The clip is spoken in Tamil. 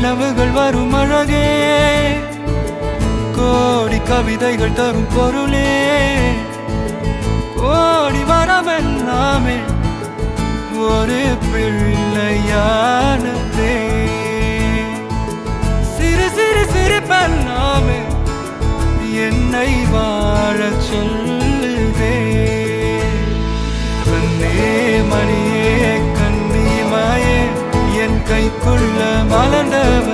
கனவுகள் வரும் அழகே, கோடி கவிதைகள் தரும் பொருளே, கோடி வரமெல்லாமே ஒரு பிள்ளையானதே. சிறு சிறு சிரிப்பெல்லாமே என்னை வாழச் சொல்லுதே. கண்ணே மணியே கண்ணிமாயே என் கைக்குள்ள மலர்ந்தவ